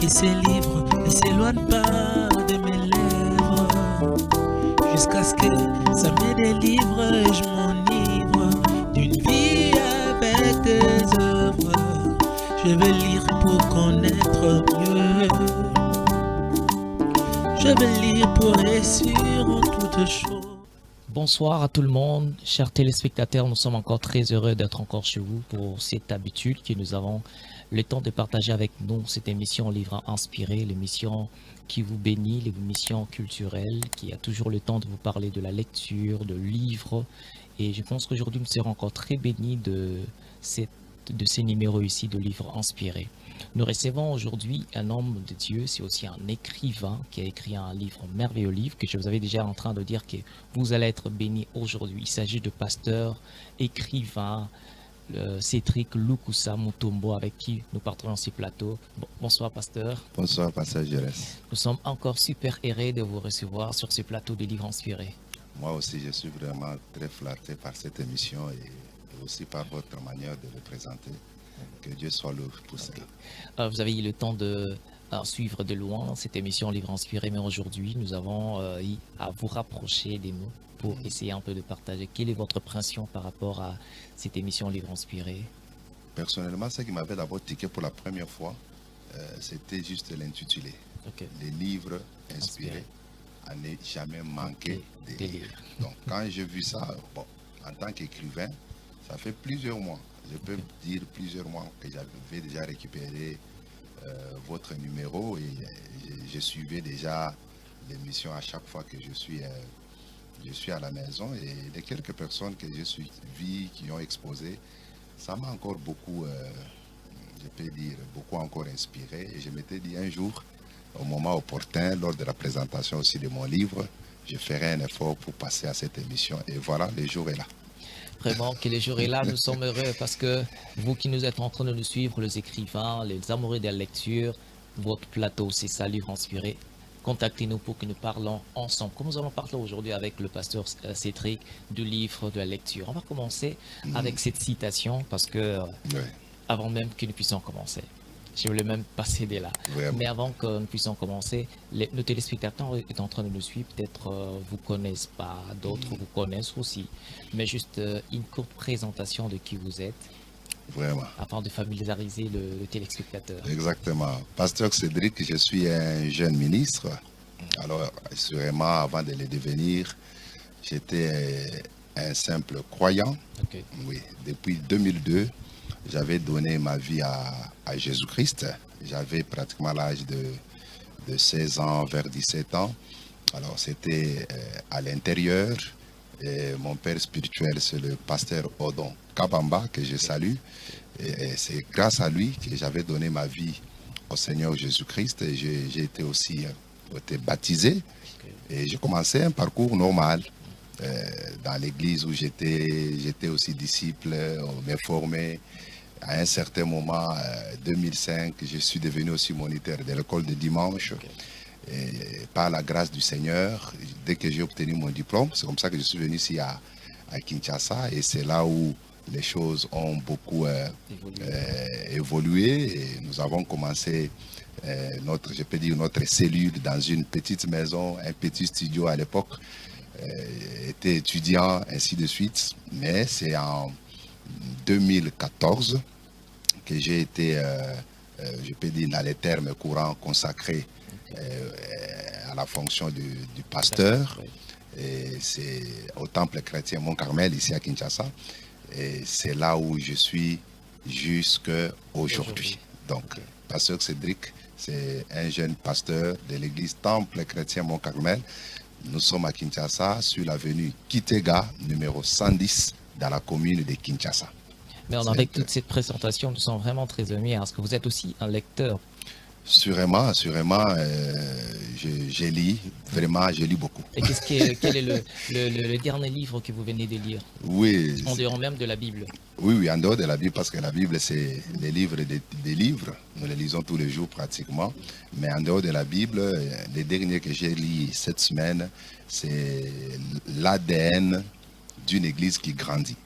Que ces livres ne s'éloignent pas de mes lèvres, jusqu'à ce que ça me délivre et je m'enivre d'une vie avec tes œuvres. Je veux lire pour connaître mieux, je veux lire pour réussir en toutes choses. Bonsoir à tout le monde, chers téléspectateurs, nous sommes encore très heureux d'être encore chez vous pour cette habitude que nous avons le temps de partager avec nous cette émission Livre Inspiré, l'émission qui vous bénit, l'émission culturelle, qui a toujours le temps de vous parler de la lecture, de livres. Et je pense qu'aujourd'hui, nous serons encore très bénis de ces numéros ici de Livres Inspirés. Nous recevons aujourd'hui un homme de Dieu, c'est aussi un écrivain qui a écrit un livre, un merveilleux livre que je vous avais déjà en train de dire que vous allez être bénis aujourd'hui. Il s'agit de pasteur, écrivain, Cédric Lukusa Mutombo, avec qui nous partageons ce plateau. Bonsoir pasteur. Bonsoir pasteur Jérès. Nous sommes encore super heureux de vous recevoir sur ce plateau de Livres Inspirés. Moi aussi je suis vraiment très flatté par cette émission et aussi par votre manière de le présenter. Que Dieu soit loué pour cela. Vous avez eu le temps de suivre de loin cette émission Livre Inspiré, mais aujourd'hui, nous avons à vous rapprocher des mots pour essayer un peu de partager. Quelle est votre impression par rapport à cette émission Livre Inspiré? Personnellement, ce qui m'avait d'abord tiqué pour la première fois, c'était juste l'intitulé. Okay. Les livres inspirés à ne jamais manquer de lire. Donc quand j'ai vu ça, bon, en tant qu'écrivain, ça fait plusieurs mois. Je peux dire plusieurs mois que j'avais déjà récupéré votre numéro et je suivais déjà l'émission à chaque fois que je suis à la maison. Et les quelques personnes que j'ai suivies, qui ont exposé, ça m'a encore beaucoup, je peux dire, beaucoup encore inspiré. Et je m'étais dit un jour, au moment opportun, lors de la présentation aussi de mon livre, je ferai un effort pour passer à cette émission. Et voilà, le jour est là. Vraiment que le jour est là, nous sommes heureux parce que vous qui nous êtes en train de nous suivre, les écrivains, les amoureux de la lecture, votre plateau, c'est ça, Livre Inspiré. Contactez-nous pour que nous parlons ensemble. Comme nous allons parler aujourd'hui avec le pasteur Cédric du livre de la lecture. On va commencer avec cette citation parce que avant même que nous puissions commencer, je voulais même passer de là. Vraiment. Mais avant que nous puissions commencer, nos téléspectateurs étant en train de nous suivre, peut-être vous connaissent pas, d'autres vous connaissent aussi. Mais juste une courte présentation de qui vous êtes. Vraiment. Afin de familiariser le téléspectateur. Exactement. Pasteur Cédric, je suis un jeune ministre. Alors, sûrement, avant de le devenir, j'étais un simple croyant. Okay. Oui, depuis 2002. J'avais donné ma vie à Jésus-Christ. J'avais pratiquement l'âge de 16 ans vers 17 ans. Alors c'était à l'intérieur. Et mon père spirituel, c'est le pasteur Odon Kabamba, que je salue. Et c'est grâce à lui que j'avais donné ma vie au Seigneur Jésus-Christ. Et j'ai été aussi baptisé. Et j'ai commencé un parcours normal. Dans l'église où j'étais aussi disciple, on m'a formé. À un certain moment, 2005, je suis devenu aussi moniteur de l'école de dimanche. Okay. Et par la grâce du Seigneur, dès que j'ai obtenu mon diplôme, c'est comme ça que je suis venu ici à Kinshasa. Et c'est là où les choses ont beaucoup évolué. Et nous avons commencé notre cellule dans une petite maison, un petit studio à l'époque. Était étudiant, ainsi de suite. Mais c'est en 2014 que j'ai été, je peux dire dans les termes courants, consacré à la fonction du pasteur. Et c'est au temple chrétien Mont Carmel, ici à Kinshasa. Et c'est là où je suis jusqu'à aujourd'hui. Donc, pasteur Cédric, c'est un jeune pasteur de l'église temple chrétien Mont Carmel. Nous sommes à Kinshasa, sur l'avenue Kitega, numéro 110, dans la commune de Kinshasa. Mais avec toute cette présentation, nous sommes vraiment très amis, parce que vous êtes aussi un lecteur. Sûrement, je lis, vraiment, je lis beaucoup. Et quel est le dernier livre que vous venez de lire? Oui. En dehors même de la Bible. Oui, en dehors de la Bible, parce que la Bible, c'est les livres des livres. Nous les lisons tous les jours pratiquement. Mais en dehors de la Bible, les derniers que j'ai lus cette semaine, c'est l'ADN d'une église qui grandit.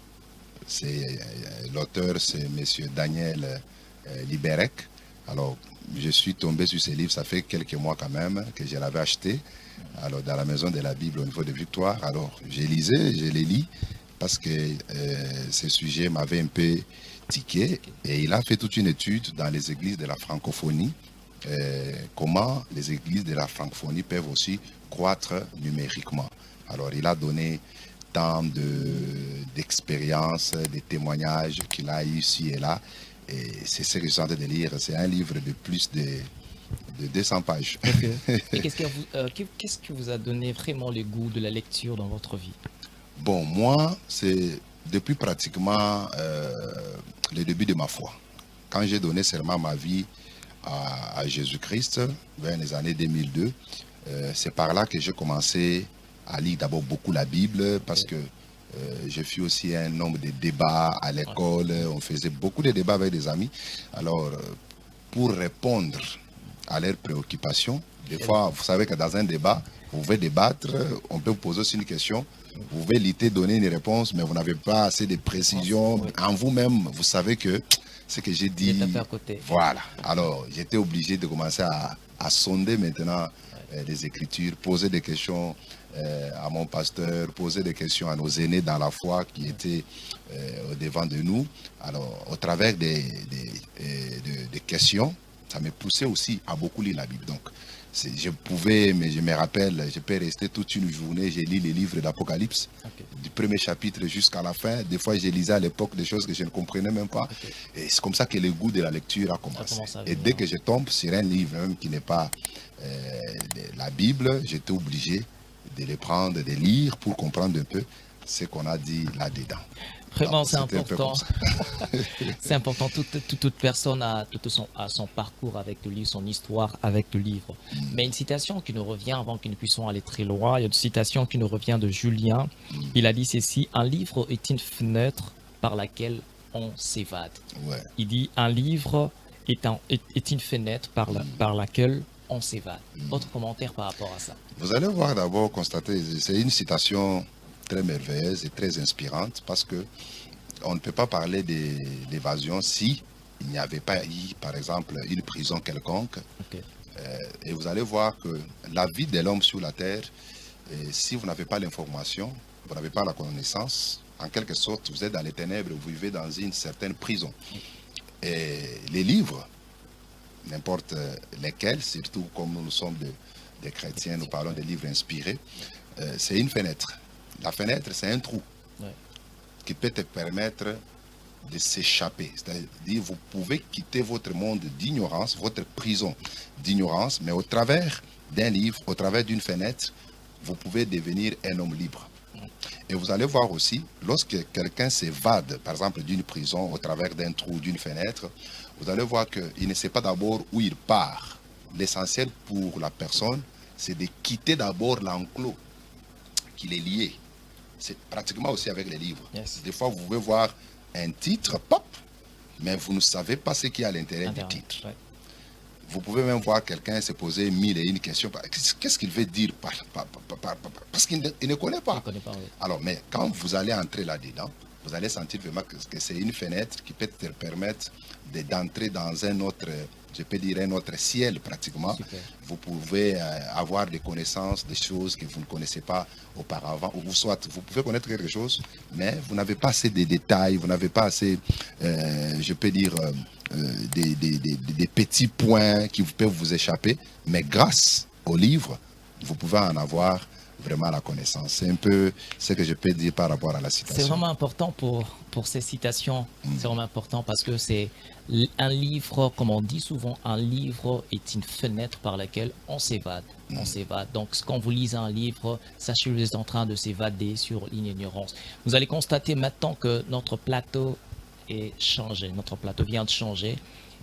L'auteur, c'est M. Daniel Liberec. Alors, je suis tombé sur ces livres, ça fait quelques mois quand même que je l'avais acheté, alors dans la maison de la Bible au niveau de Victoire. Alors, je lisais, je les lis, parce que ce sujet m'avait un peu tiqué. Et il a fait toute une étude dans les églises de la francophonie, comment les églises de la francophonie peuvent aussi croître numériquement. Alors, il a donné tant d'expériences, de témoignages qu'il a eu ici et là. Et c'est ce que je suis en train de lire. C'est un livre de plus de 200 pages. Et qu'est-ce que vous a donné vraiment le goût de la lecture dans votre vie? Bon, moi, c'est depuis pratiquement le début de ma foi. Quand j'ai donné seulement ma vie à Jésus-Christ, vers les années 2002, c'est par là que j'ai commencé à lire d'abord beaucoup la Bible, parce que j'ai fait aussi un nombre de débats à l'école. On faisait beaucoup de débats avec des amis. Alors, pour répondre à leurs préoccupations, des fois, vous savez que dans un débat, vous pouvez débattre, on peut vous poser aussi une question, vous pouvez lutter, donner une réponse, mais vous n'avez pas assez de précision. En vous-même, vous savez que ce que j'ai dit, voilà. Alors, j'étais obligé de commencer à sonder maintenant les Écritures, poser des questions à mon pasteur, poser des questions à nos aînés dans la foi qui étaient au devant de nous. Alors, au travers des questions, ça me poussait aussi à beaucoup lire la Bible. Donc, je pouvais, mais je me rappelle, je peux rester toute une journée, j'ai lu les livres d'Apocalypse, du premier chapitre jusqu'à la fin. Des fois, je lisais à l'époque des choses que je ne comprenais même pas. Et c'est comme ça que le goût de la lecture a commencé. Et dès que je tombe sur un livre même qui n'est pas la Bible, j'étais obligé de les prendre, de lire pour comprendre un peu ce qu'on a dit là-dedans. Vraiment, c'est important. C'est important. Toute personne a son parcours avec le livre, son histoire avec le livre. Mais une citation qui nous revient, avant que nous puissions aller très loin, il y a une citation qui nous revient de Julien. Il a dit ceci: un livre est une fenêtre par laquelle on s'évade. Il dit un livre est une fenêtre par laquelle on s'évade. Votre commentaire par rapport à ça? Vous allez voir, d'abord, constater, c'est une citation très merveilleuse et très inspirante, parce que on ne peut pas parler d'évasion si il n'y avait pas eu, par exemple, une prison quelconque. Et vous allez voir que la vie de l'homme sur la terre, si vous n'avez pas l'information, vous n'avez pas la connaissance, en quelque sorte, vous êtes dans les ténèbres, vous vivez dans une certaine prison. Et les livres, n'importe lesquels, surtout comme nous sommes des chrétiens, nous parlons des livres inspirés, c'est une fenêtre. La fenêtre, c'est un trou qui peut te permettre de s'échapper. C'est-à-dire, vous pouvez quitter votre monde d'ignorance, votre prison d'ignorance, mais au travers d'un livre, au travers d'une fenêtre, vous pouvez devenir un homme libre. Et vous allez voir aussi, lorsque quelqu'un s'évade, par exemple, d'une prison, au travers d'un trou, d'une fenêtre, vous allez voir qu'il ne sait pas d'abord où il part. L'essentiel pour la personne, c'est de quitter d'abord l'enclos qu'il est lié. C'est pratiquement aussi avec les livres. Des fois, vous pouvez voir un titre, pop, mais vous ne savez pas ce qu'il y a à l'intérieur du titre. Vous pouvez même voir quelqu'un se poser 1001 questions. Qu'est-ce qu'il veut dire parce qu'il ne connaît pas. Alors, mais quand vous allez entrer là-dedans, vous allez sentir vraiment que c'est une fenêtre qui peut te permettre d'entrer dans un autre, je peux dire un autre ciel pratiquement. Vous pouvez avoir des connaissances, des choses que vous ne connaissez pas auparavant. Ou soit vous pouvez connaître quelque chose, mais vous n'avez pas assez de détails, vous n'avez pas assez, je peux dire, des petits points qui peuvent vous échapper. Mais grâce au livre, vous pouvez en avoir vraiment la connaissance. C'est un peu ce que je peux dire par rapport à la citation. C'est vraiment important pour ces citations. C'est vraiment important parce que c'est un livre, comme on dit souvent, un livre est une fenêtre par laquelle on s'évade. On s'évade. Donc, quand vous lisez un livre, sachez que vous êtes en train de s'évader sur l'ignorance. Vous allez constater maintenant que notre plateau est changé. Notre plateau vient de changer.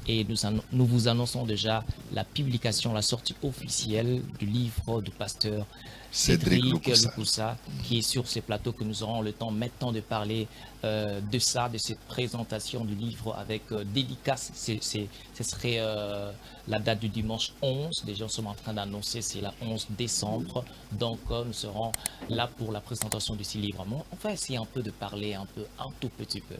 Et nous vous annonçons déjà la publication, la sortie officielle du livre du pasteur Cédric Loukoussa, qui est sur ces plateaux, que nous aurons le temps maintenant de parler de ça, de cette présentation du livre avec dédicace. Ce serait la date du dimanche 11. Déjà, nous sommes en train d'annoncer, c'est la 11 décembre. Donc, nous serons là pour la présentation de ce livre. On va essayer un peu de parler un tout petit peu.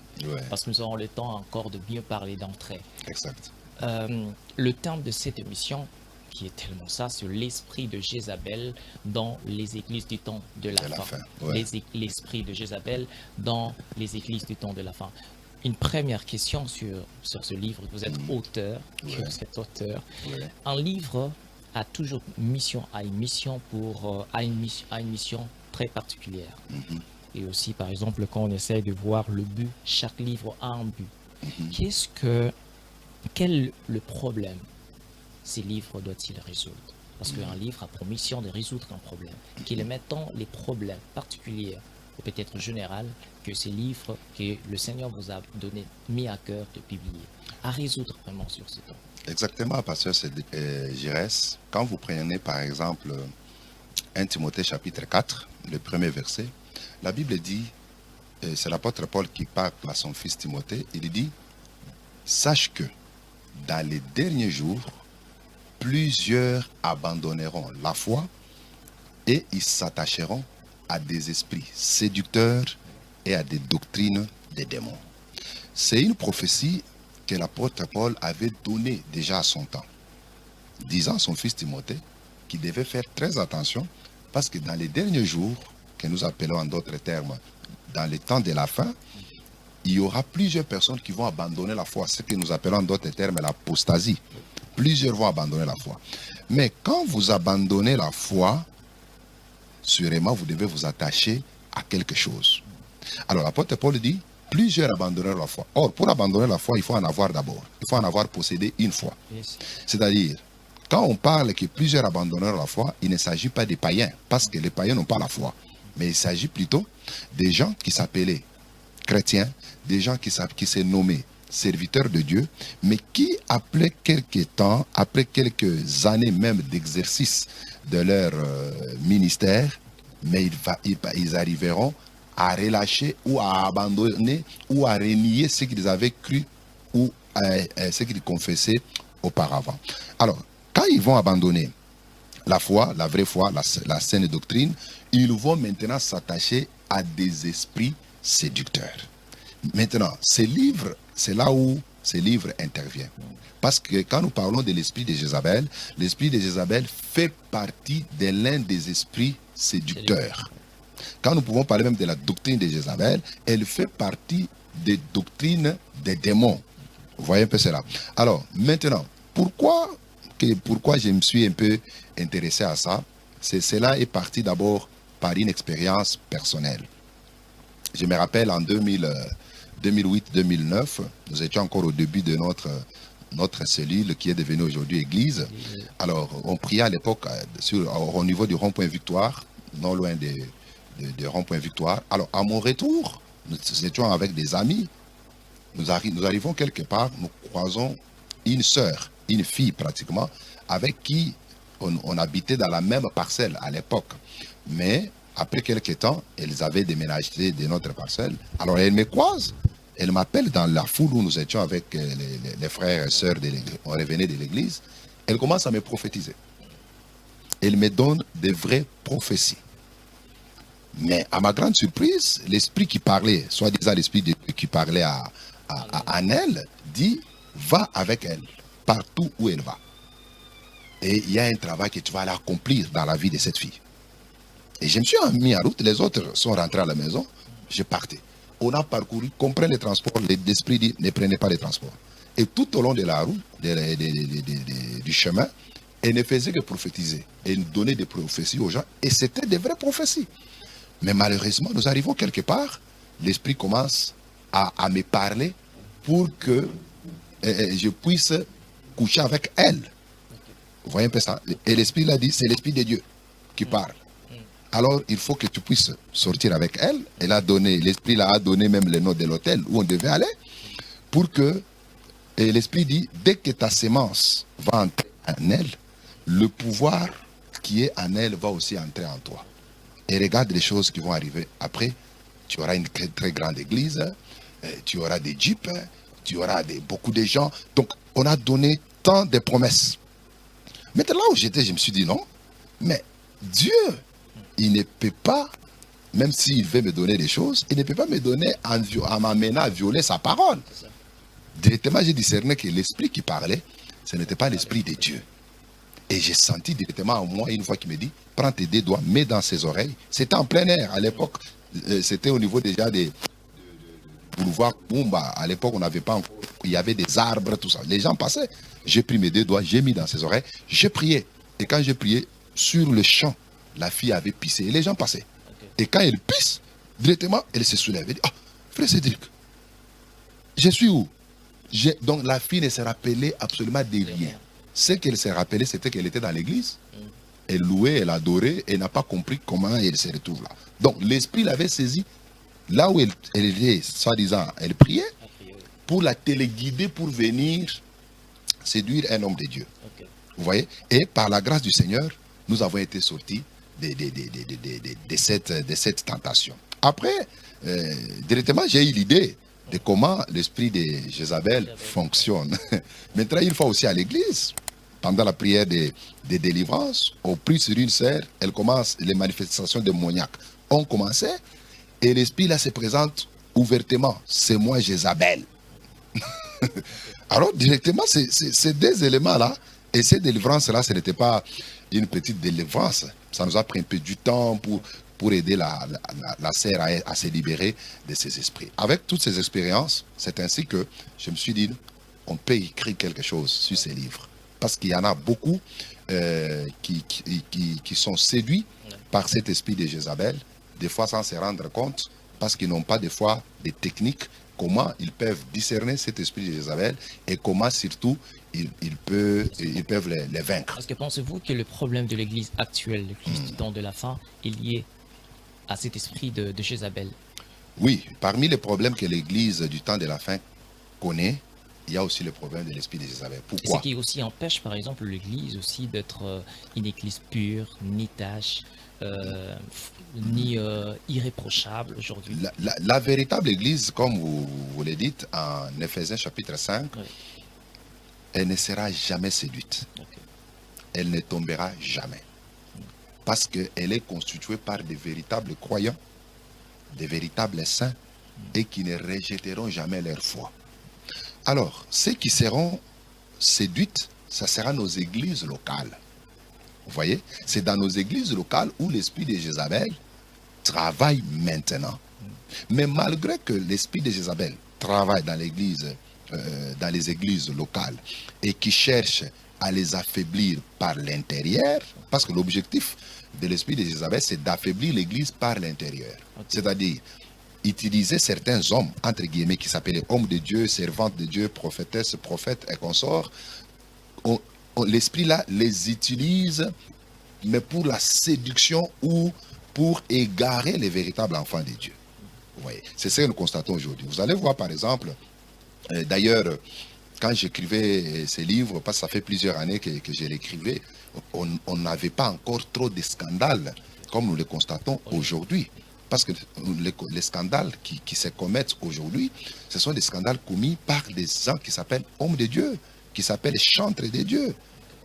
Parce que nous aurons le temps encore de bien parler d'entrée. Exact. Le thème de cette émission, qui est tellement ça, sur l'esprit de Jézabel dans les églises du temps de la fin. Ouais. L'esprit de Jézabel dans les églises du temps de la fin. Une première question sur ce livre. Vous êtes auteur. Ouais. Vous êtes auteur. Ouais. Un livre a toujours une mission très particulière. Et aussi, par exemple, quand on essaie de voir le but, chaque livre a un but. Quel est le problème ces livres doivent-ils résoudre? Parce qu'un livre a pour mission de résoudre un problème. Quels sont maintenant les problèmes particuliers ou peut-être général que ces livres que le Seigneur vous a mis à cœur de publier, à résoudre vraiment sur ce temps? Exactement, pasteur Giresse. Quand vous prenez par exemple 1 Timothée chapitre 4, le premier verset, la Bible dit, c'est l'apôtre Paul qui parle à son fils Timothée, il dit, sache que dans les derniers jours, plusieurs abandonneront la foi et ils s'attacheront à des esprits séducteurs et à des doctrines des démons. C'est une prophétie que l'apôtre Paul avait donnée déjà à son temps, disant à son fils Timothée qu'il devait faire très attention parce que dans les derniers jours, que nous appelons en d'autres termes, dans les temps de la fin, il y aura plusieurs personnes qui vont abandonner la foi, ce que nous appelons en d'autres termes l'apostasie. Plusieurs vont abandonner la foi. Mais quand vous abandonnez la foi, sûrement vous devez vous attacher à quelque chose. Alors l'apôtre Paul dit, plusieurs abandonneront la foi. Or, pour abandonner la foi, il faut en avoir d'abord. Il faut en avoir possédé une foi. Yes. C'est-à-dire, quand on parle que plusieurs abandonneront la foi, il ne s'agit pas des païens, parce que les païens n'ont pas la foi. Mais il s'agit plutôt des gens qui s'appelaient chrétiens, des gens qui s'est nommés serviteurs de Dieu, mais qui, après quelques temps, après quelques années même d'exercice de leur ministère, mais ils arriveront à relâcher ou à abandonner ou à renier ce qu'ils avaient cru ou ce qu'ils confessaient auparavant. Alors, quand ils vont abandonner la foi, la vraie foi, la saine doctrine, ils vont maintenant s'attacher à des esprits séducteurs. Maintenant, ces livres, c'est là où ces livres interviennent. Parce que quand nous parlons de l'esprit de Jézabel fait partie de l'un des esprits séducteurs. Quand nous pouvons parler même de la doctrine de Jézabel, elle fait partie des doctrines des démons. Vous voyez un peu cela. Alors, maintenant, pourquoi je me suis un peu intéressé à ça? Cela est parti d'abord par une expérience personnelle. Je me rappelle en 2008-2009, nous étions encore au début de notre cellule qui est devenue aujourd'hui église. Alors, on priait à l'époque au niveau du rond-point Victoire, non loin de rond-point Victoire. Alors, à mon retour, nous étions avec des amis. Nous arrivons quelque part, nous croisons une sœur, une fille pratiquement, avec qui on habitait dans la même parcelle à l'époque. Mais après quelques temps, elles avaient déménagé de notre parcelle. Alors, elles me croisent. Elle m'appelle dans la foule où nous étions avec les frères et sœurs, on revenait de l'église. Elle commence à me prophétiser. Elle me donne de vraies prophéties. Mais à ma grande surprise, l'esprit qui parlait, soi-disant l'esprit qui parlait à elle, dit, va avec elle, partout où elle va. Et il y a un travail que tu vas aller accomplir dans la vie de cette fille. Et je me suis mis en route, les autres sont rentrés à la maison, je partais. On a parcouru, comprenez les transports, l'esprit dit, ne prenez pas les transports. Et tout au long de la route, du chemin, elle ne faisait que prophétiser. Elle donnait des prophéties aux gens, et c'était des vraies prophéties. Mais malheureusement, nous arrivons quelque part, l'esprit commence à me parler pour que je puisse coucher avec elle. Vous voyez un peu ça? Et l'esprit l'a dit, c'est l'esprit de Dieu qui parle. Alors, il faut que tu puisses sortir avec elle. L'esprit a donné même le nom de l'hôtel où on devait aller. Pour que, et l'esprit dit, dès que ta sémence va entrer en elle, le pouvoir qui est en elle va aussi entrer en toi. Et regarde les choses qui vont arriver après. Tu auras une très, très grande église, tu auras des jeeps, tu auras beaucoup de gens. Donc, on a donné tant de promesses. Maintenant, là où j'étais, je me suis dit non, mais Dieu, il ne peut pas, même s'il veut me donner des choses, il ne peut pas me donner en m'amener à violer sa parole. directement, j'ai discerné que l'esprit qui parlait, ce n'était pas l'esprit de Dieu. Et j'ai senti directement en moi une voix qui me dit, prends tes 2 doigts, mets dans ses oreilles. C'était en plein air. À l'époque, c'était au niveau déjà des boulevards Bumba. À l'époque, on n'avait pas encore, il y avait des arbres, tout ça. Les gens passaient. J'ai pris mes 2 doigts, j'ai mis dans ses oreilles, j'ai prié. Et quand j'ai prié, sur le champ, la fille avait pissé et les gens passaient. Et quand elle pisse, directement, elle se soulève. Elle dit, ah, frère Cédric, je suis où? Donc la fille ne se rappelait absolument de rien. Ce qu'elle s'est rappelée, c'était qu'elle était dans l'église. Elle louait, elle adorait, elle n'a pas compris comment elle se retrouve là. Donc l'esprit l'avait saisie là où elle était, soi-disant, elle priait pour la téléguider pour venir séduire un homme de Dieu. Vous voyez? Et par la grâce du Seigneur, nous avons été sortis de cette tentation. Après, directement, j'ai eu l'idée de comment l'esprit de Jézabel fonctionne. Maintenant, une fois aussi à l'église, pendant la prière de délivrance, on prie sur une sœur, elle commence, les manifestations démoniaques ont commencé, et l'esprit là se présente ouvertement. C'est moi Jézabel. Alors, directement, ces 2 éléments-là, et ces délivrances-là, ce n'était pas une petite délivrance. Ça nous a pris un peu du temps pour aider la sœur à se libérer de ces esprits. Avec toutes ces expériences, c'est ainsi que je me suis dit, on peut écrire quelque chose sur ces livres. Parce qu'il y en a beaucoup qui sont séduits par cet esprit de Jézabel, des fois sans se rendre compte, parce qu'ils n'ont pas des fois des techniques, comment ils peuvent discerner cet esprit de Jézabel et comment surtout ils peuvent les vaincre. Est-ce que pensez-vous que le problème de l'église actuelle, l'église du temps de la fin, est lié à cet esprit de Jézabel? Oui, parmi les problèmes que l'église du temps de la fin connaît, il y a aussi le problème de l'esprit de Jézabel. Pourquoi? Ce qui aussi empêche, par exemple, l'église aussi d'être une église pure, ni tâche, ni irréprochable aujourd'hui. La véritable église, comme vous le dites en Éphésiens chapitre 5, oui, elle ne sera jamais séduite. Okay. Elle ne tombera jamais. Parce qu'elle est constituée par des véritables croyants, des véritables saints, et qui ne rejetteront jamais leur foi. Alors, ceux qui seront séduites, ça sera nos églises locales. Vous voyez? C'est dans nos églises locales où l'esprit de Jézabel travaille maintenant. Mais malgré que l'esprit de Jézabel travaille dans l'église, dans les églises locales et qui cherche à les affaiblir par l'intérieur, parce que l'objectif de l'esprit de Jézabel, c'est d'affaiblir l'église par l'intérieur. Okay. C'est-à-dire utiliser certains hommes, entre guillemets, qui s'appellent hommes de Dieu, servantes de Dieu, prophétesses, prophètes et consorts. L'esprit là les utilise, mais pour la séduction ou pour égarer les véritables enfants de Dieu. Vous voyez, c'est ce que nous constatons aujourd'hui. Vous allez voir par exemple, d'ailleurs, quand j'écrivais ces livres, parce que ça fait plusieurs années que je l'écrivais, on n'avait pas encore trop de scandales comme nous les constatons aujourd'hui. Parce que les scandales qui se commettent aujourd'hui, ce sont des scandales commis par des gens qui s'appellent hommes de Dieu, qui s'appellent chantres de Dieu.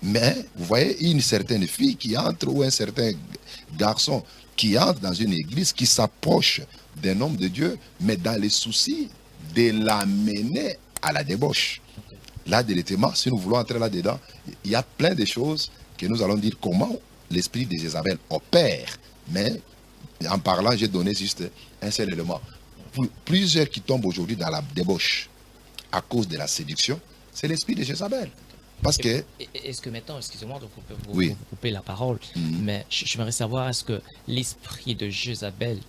Mais, vous voyez, une certaine fille qui entre ou un certain garçon qui entre dans une église, qui s'approche d'un homme de Dieu, mais dans les soucis de l'amener à la débauche. Là, directement, si nous voulons entrer là-dedans, il y a plein de choses que nous allons dire comment l'esprit de Jézabel opère. Mais en parlant, j'ai donné juste un seul élément. Plusieurs qui tombent aujourd'hui dans la débauche à cause de la séduction, c'est l'esprit de Jézabel. Parce que... Est-ce que maintenant, excusez-moi de vous couper la parole, mais j'aimerais savoir, est-ce que l'esprit de Jézabel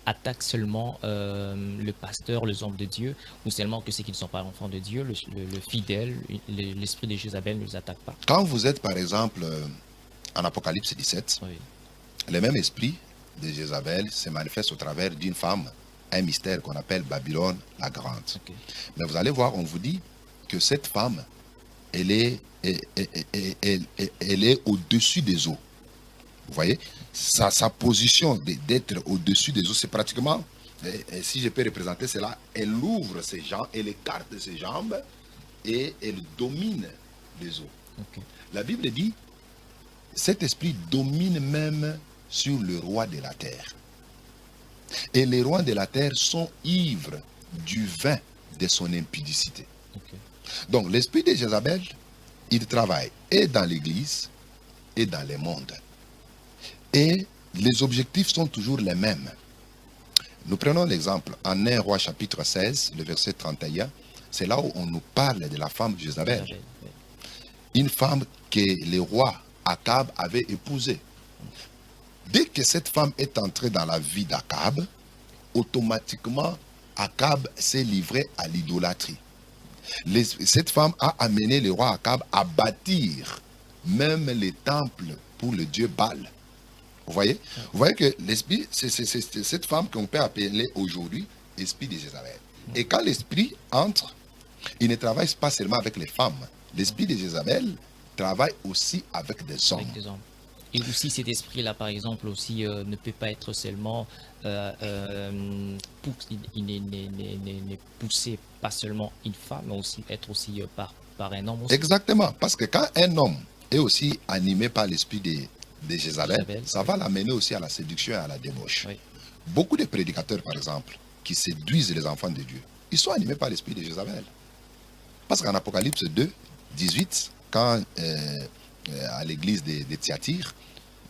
attaque seulement le pasteur, les hommes de Dieu, ou seulement que ceux qui ne sont pas enfants de Dieu, le fidèle, l'esprit de Jézabel ne les attaque pas? Quand vous êtes, par exemple, en Apocalypse 17, oui, le même esprit de Jézabel se manifeste au travers d'une femme, un mystère qu'on appelle Babylone la Grande. Okay. Mais vous allez voir, on vous dit que cette femme, elle est au-dessus des eaux. Vous voyez, sa position d'être au-dessus des eaux, c'est pratiquement, si je peux représenter cela, elle ouvre ses jambes, elle écarte ses jambes et elle domine les eaux. Okay. La Bible dit, cet esprit domine même sur le roi de la terre. Et les rois de la terre sont ivres du vin de son impudicité. Ok. Donc l'esprit de Jézabel, il travaille et dans l'église et dans le monde. Et les objectifs sont toujours les mêmes. Nous prenons l'exemple en 1 Roi chapitre 16, le verset 31. C'est là où on nous parle de la femme Jézabel. Oui. Une femme que le roi Akab avait épousée. Dès que cette femme est entrée dans la vie d'Akab, automatiquement, Akab s'est livré à l'idolâtrie. Cette femme a amené le roi Akab à bâtir même les temples pour le dieu Baal. Vous voyez que l'esprit, c'est cette femme qu'on peut appeler aujourd'hui l'esprit de Jézabel. Et quand l'esprit entre, il ne travaille pas seulement avec les femmes. L'esprit de Jézabel travaille aussi avec des hommes. Avec des hommes. Et aussi cet esprit-là, par exemple, aussi ne peut pas être seulement il n'est poussé pas seulement une femme, mais aussi être aussi par un homme aussi. Exactement, parce que quand un homme est aussi animé par l'esprit de Jézabel, ça va l'amener aussi à la séduction et à la débauche. Oui. Beaucoup de prédicateurs, par exemple, qui séduisent les enfants de Dieu, ils sont animés par l'esprit de Jézabel. Parce qu'en Apocalypse 2, 18, quand à l'église de Thyatire,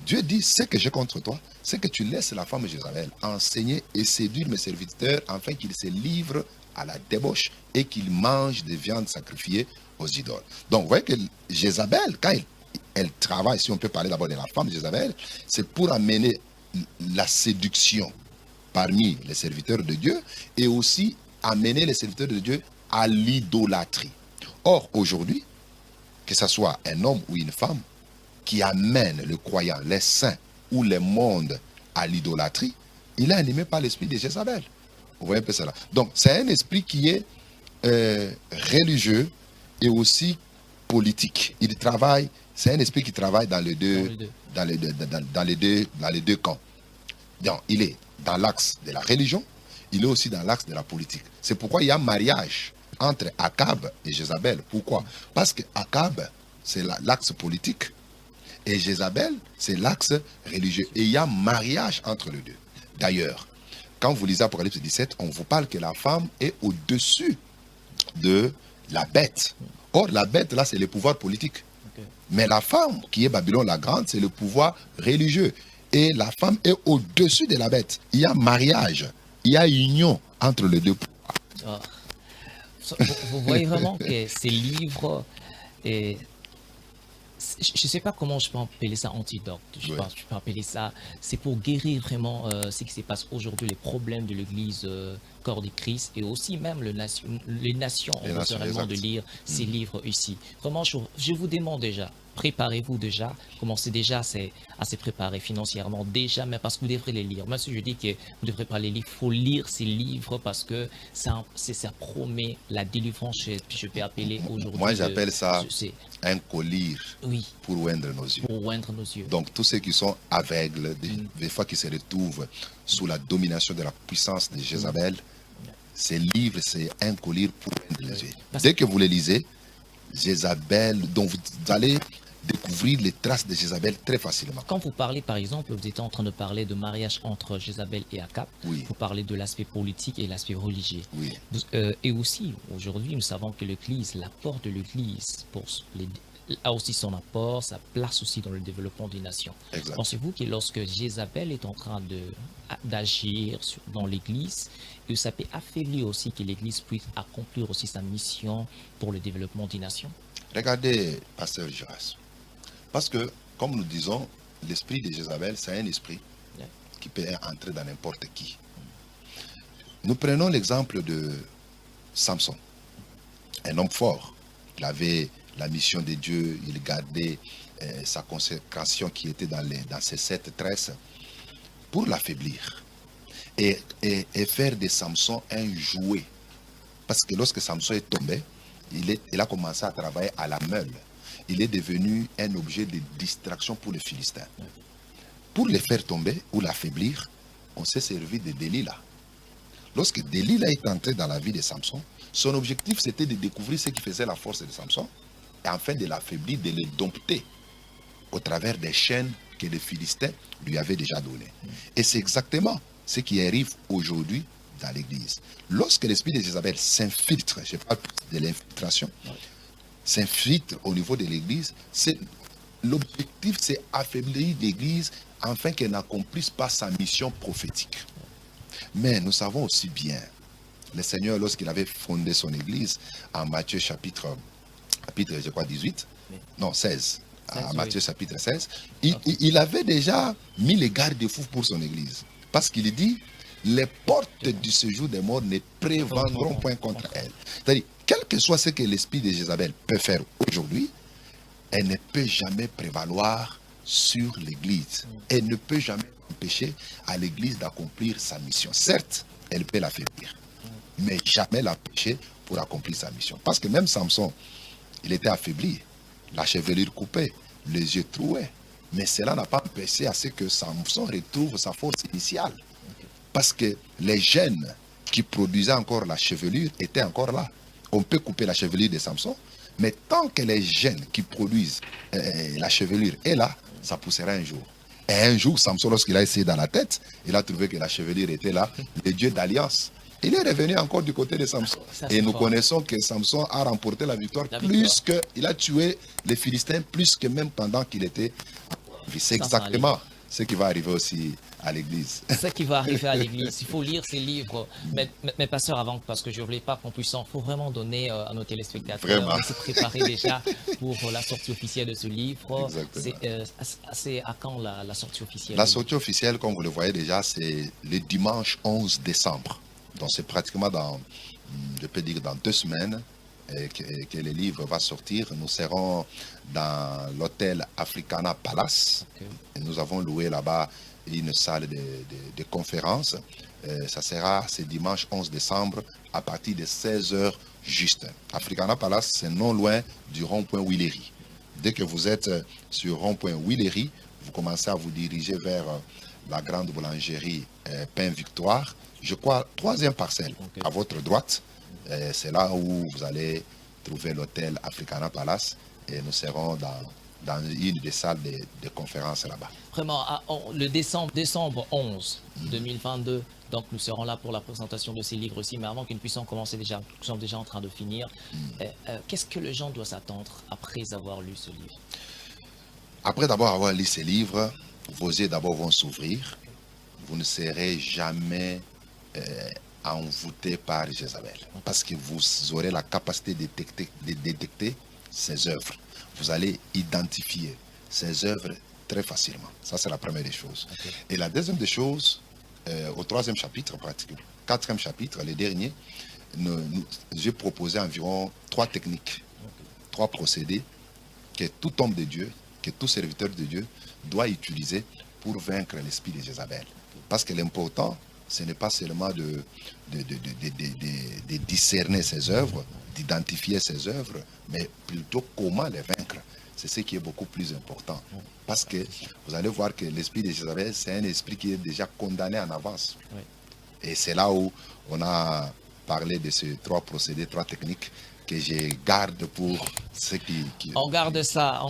Dieu dit, ce que j'ai contre toi, c'est que tu laisses la femme Jézabel enseigner et séduire mes serviteurs afin qu'ils se livrent à la débauche et qu'ils mangent des viandes sacrifiées aux idoles. Donc, vous voyez que Jézabel, quand elle travaille, si on peut parler d'abord de la femme Jézabel, c'est pour amener la séduction parmi les serviteurs de Dieu et aussi amener les serviteurs de Dieu à l'idolâtrie. Or, aujourd'hui, que ce soit un homme ou une femme qui amène le croyant, les saints ou le monde à l'idolâtrie, il est animé par l'esprit de Jézabel. Vous voyez un peu cela. Donc, c'est un esprit qui est religieux et aussi politique. Il travaille, c'est un esprit qui travaille dans les deux camps. Donc, il est dans l'axe de la religion, il est aussi dans l'axe de la politique. C'est pourquoi il y a un mariage entre Akab et Jézabel. Pourquoi? Parce que Akab, c'est l'axe politique et Jézabel, c'est l'axe religieux. Et il y a un mariage entre les deux. D'ailleurs, quand vous lisez Apocalypse 17, on vous parle que la femme est au-dessus de la bête. Or, la bête, là, c'est le pouvoir politique. Okay. Mais la femme, qui est Babylone la Grande, c'est le pouvoir religieux. Et la femme est au-dessus de la bête. Il y a mariage, il y a union entre les deux pouvoirs. Oh. Vous voyez vraiment que ces livres... je ne sais pas comment je peux appeler ça antidote. Je peux appeler ça, c'est pour guérir vraiment ce qui se passe aujourd'hui, les problèmes de l'Église corps de Christ et aussi même les nations ont besoin réellement de lire ces livres ici. Vraiment, je vous demande déjà, préparez-vous déjà, commencez déjà à se préparer financièrement déjà, mais parce que vous devrez les lire. Même si je dis que vous ne devrez pas les lire, il faut lire ces livres parce que ça promet la délivrance, je peux appeler aujourd'hui. Moi, j'appelle ça un collier pour oindre nos yeux. Pour oindre nos yeux. Donc, tous ceux qui sont aveugles, des fois qui se retrouvent sous la domination de la puissance de Jézabel, ces livres, c'est un collier pour oindre les yeux. Dès que vous les lisez, Jézabel, donc vous allez découvrir les traces de Jézabel très facilement. Quand vous parlez, par exemple, vous étiez en train de parler de mariage entre Jézabel et Akab, vous parlez de l'aspect politique et l'aspect religieux. Et aussi, aujourd'hui, nous savons que l'Église, l'apport de l'Église a aussi son apport, sa place aussi dans le développement des nations. Pensez-vous que lorsque Jézabel est en train d'agir dans l'Église, ça peut affaiblir aussi que l'Église puisse accomplir aussi sa mission pour le développement des nations? Regardez, pasteur Giras. Parce que, comme nous disons, l'esprit de Jézabel, c'est un esprit qui peut entrer dans n'importe qui. Nous prenons l'exemple de Samson, un homme fort. Il avait la mission de Dieu, il gardait sa consécration qui était dans ses 7 tresses pour l'affaiblir et faire de Samson un jouet. Parce que lorsque Samson est tombé, il a commencé à travailler à la meule. Il est devenu un objet de distraction pour les Philistins. Pour les faire tomber ou l'affaiblir, on s'est servi de Delilah. Lorsque Delilah est entré dans la vie de Samson, son objectif c'était de découvrir ce qui faisait la force de Samson et afin de l'affaiblir, de le dompter au travers des chaînes que les Philistins lui avaient déjà données. Et c'est exactement ce qui arrive aujourd'hui dans l'église. Lorsque l'esprit de Jézabel s'infiltre, je parle de l'infiltration, s'infiltre au niveau de l'église, l'objectif c'est affaiblir l'église afin qu'elle n'accomplisse pas sa mission prophétique. Mais nous savons aussi bien, le Seigneur, lorsqu'il avait fondé son église, en Matthieu chapitre je crois 18, non 16, à Matthieu chapitre 16, il avait déjà mis les garde-fous pour son église. Parce qu'il dit, les portes du séjour des morts ne prévendront point contre elle. C'est-à-dire, quel que soit ce que l'esprit de Jézabel peut faire aujourd'hui, elle ne peut jamais prévaloir sur l'église. Elle ne peut jamais empêcher à l'église d'accomplir sa mission. Certes, elle peut l'affaiblir, mais jamais l'empêcher pour accomplir sa mission. Parce que même Samson, il était affaibli, la chevelure coupée, les yeux troués. Mais cela n'a pas empêché à ce que Samson retrouve sa force initiale. Parce que les gènes qui produisaient encore la chevelure étaient encore là. On peut couper la chevelure de Samson, mais tant que les gènes qui produisent la chevelure est là, ça poussera un jour. Et un jour, Samson, lorsqu'il a essayé dans la tête, il a trouvé que la chevelure était là, le Dieu d'alliance. Il est revenu encore du côté de Samson. Et nous connaissons que Samson a remporté la victoire, plus qu'il a tué les Philistins, plus que même pendant qu'il était en vie. C'est exactement ce qui va arriver aussi à l'église. Ce qui va arriver à l'église. Il faut lire ces livres. Mais pasteur, avant, parce que je ne voulais pas qu'on puisse, il faut vraiment donner à nos téléspectateurs de se préparer déjà pour la sortie officielle de ce livre. C'est à quand la sortie officielle? La sortie officielle, comme vous le voyez déjà, c'est le dimanche 11 décembre. Donc c'est pratiquement je peux dire dans 2 semaines que le livre va sortir. Nous serons dans l'hôtel Africana Palace. Et nous avons loué là-bas une salle de conférence. Ça sera ce dimanche 11 décembre à partir de 16h juste. Africana Palace, c'est non loin du rond-point Willery. Dès que vous êtes sur rond-point Willery, vous commencez à vous diriger vers la grande boulangerie Pain Victoire. Je crois 3e parcelle à votre droite. C'est là où vous allez trouver l'hôtel Africana Palace et nous serons dans une des salles de conférences là-bas. Vraiment, le décembre 11 2022, donc nous serons là pour la présentation de ces livres aussi, mais avant que nous puissions commencer déjà, nous sommes déjà en train de finir. Qu'est-ce que les gens doivent s'attendre après avoir lu ce livre? Après avoir lu ce livre, vos yeux d'abord vont s'ouvrir. Vous ne serez jamais envoûté par Jézabel, parce que vous aurez la capacité de détecter ses œuvres. Vous allez identifier ses œuvres très facilement. Ça, c'est la première des choses. Et la deuxième des choses, au 3e chapitre, pratiquement, 4e chapitre, le dernier, j'ai proposé environ 3 techniques, 3 procédés que tout homme de Dieu, que tout serviteur de Dieu doit utiliser pour vaincre l'esprit de Jézabel. Parce que l'important, ce n'est pas seulement de discerner ses œuvres, d'identifier ses œuvres, mais plutôt comment les vaincre. C'est ce qui est beaucoup plus important. Parce que vous allez voir que l'esprit de Jézabel, c'est un esprit qui est déjà condamné en avance. Et c'est là où on a parlé de ces 3 procédés, 3 techniques que je garde pour ceux qui on garde ça.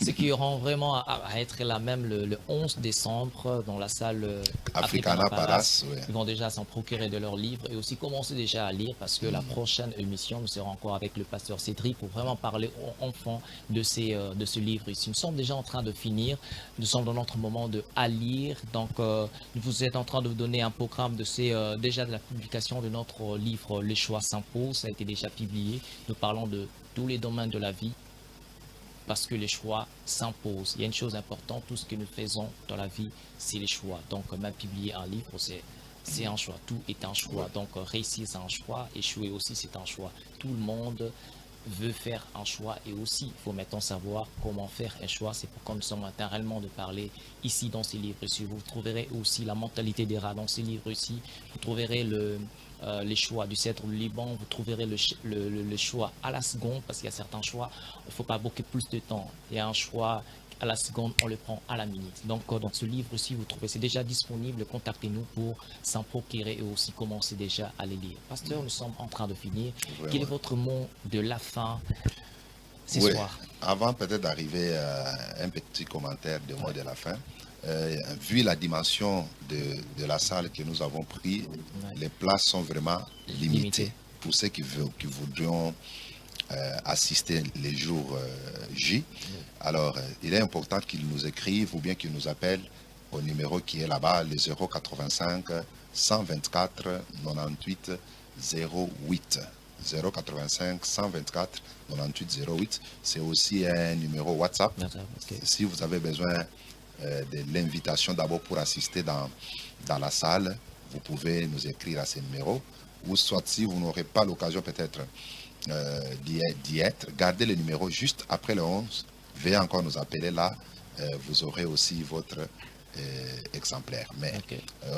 Ceux qui auront vraiment à être là même le 11 décembre dans la salle Africana Palace, ils vont déjà s'en procurer de leurs livres et aussi commencer déjà à lire, parce que la prochaine émission, nous serons encore avec le pasteur Cédric pour vraiment parler aux enfants de ce livre ici. Nous sommes déjà en train de finir, nous sommes dans notre moment de à lire, donc vous êtes en train de vous donner un programme déjà de la publication de notre livre Les choix s'imposent. Ça a été déjà publié. Nous parlons de tous les domaines de la vie, parce que les choix s'imposent. Il y a une chose importante, tout ce que nous faisons dans la vie, c'est les choix. Donc, même publier un livre, c'est un choix. Tout est un choix. Donc, réussir, c'est un choix. Échouer aussi, c'est un choix. Tout le monde veut faire un choix, et aussi, il faut maintenant savoir comment faire un choix. C'est pourquoi nous sommes en train réellement de parler ici dans ces livres ici. Vous trouverez aussi la mentalité des rats dans ces livres ici. Vous trouverez les choix du cèdre du Liban, vous trouverez le choix à la seconde, parce qu'il y a certains choix, il ne faut pas beaucoup plus de temps. Il y a un choix à la seconde, on le prend à la minute. Donc, dans ce livre aussi, vous trouvez, c'est déjà disponible. Contactez-nous pour s'en procurer et aussi commencer déjà à les lire. Pasteur, nous sommes en train de finir. Quel est votre mot de la fin ce soir? Avant peut-être d'arriver à un petit commentaire de mot de la fin, vu la dimension de la salle que nous avons pris, les places sont vraiment limitées. Pour ceux qui voudront assister les jours J. Alors, il est important qu'ils nous écrivent ou bien qu'ils nous appellent au numéro qui est là-bas, le 085 124 98 08. 085 124 98 08. C'est aussi un numéro WhatsApp. Okay. Si vous avez besoin de l'invitation d'abord pour assister dans la salle, vous pouvez nous écrire à ce numéro. Ou soit si vous n'aurez pas l'occasion peut-être d'y être, gardez le numéro juste après le 11. Veuillez encore nous appeler là. Vous aurez aussi votre exemplaire. Mais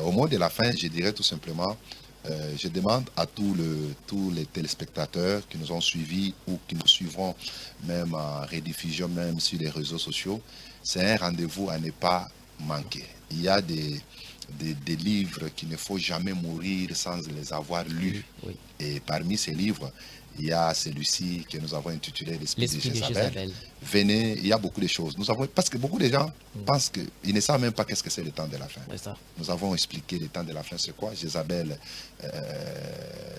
au mot de la fin, je dirais tout simplement, je demande à tous les téléspectateurs qui nous ont suivis ou qui nous suivront même en rediffusion, même sur les réseaux sociaux, c'est un rendez-vous à ne pas manquer. Il y a des livres qu'il ne faut jamais mourir sans les avoir lus. Oui. Et parmi ces livres, il y a celui-ci que nous avons intitulé L'Esprit de Jézabel. Venez, il y a beaucoup de choses. Parce que beaucoup de gens pensent qu'ils ne savent même pas qu'est-ce que c'est le temps de la fin. Nous avons expliqué le temps de la fin, c'est quoi. Jézabel,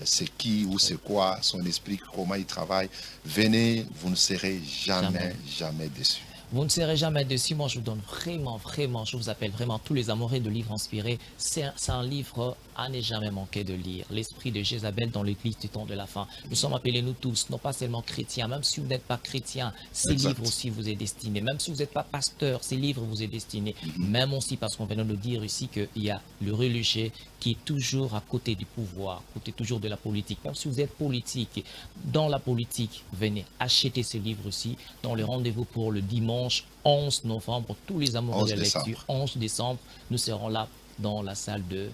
c'est qui ou c'est quoi, son esprit, comment il travaille. Venez, vous ne serez jamais déçus. Vous ne serez jamais déçus. Moi, je vous donne vraiment, je vous appelle vraiment tous les amoureux de livres inspirés. C'est un livre à ne jamais manquer de lire. L'Esprit de Jézabel dans l'Église du temps de la fin. Nous sommes appelés, nous tous, non pas seulement chrétiens, même si vous n'êtes pas chrétien, ces livres aussi vous est destiné. Même si vous n'êtes pas pasteur, ces livres vous est destiné. Même aussi parce qu'on vient de nous dire ici qu'il y a le religieux qui est toujours à côté du pouvoir, à côté toujours de la politique. Même si vous êtes politique, dans la politique, venez acheter ce livre-ci dans le rendez-vous pour le dimanche 11 novembre. Tous les amoureux de la lecture, 11 décembre, nous serons là dans la salle de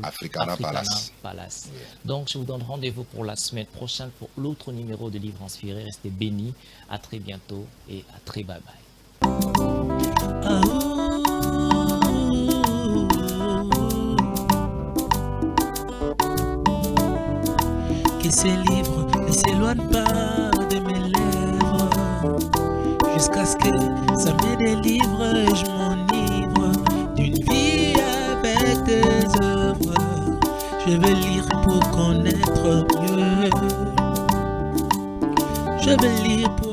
Africana Palace. Yeah. Donc, je vous donne rendez-vous pour la semaine prochaine pour l'autre numéro de Livres Inspirés. Restez bénis. À très bientôt et à très bye bye. Que ces livres ne s'éloignent pas de mes lèvres, jusqu'à ce que ça me délivre et je m'enivre d'une vie avec tes œuvres. Je veux lire pour connaître mieux. Je veux lire pour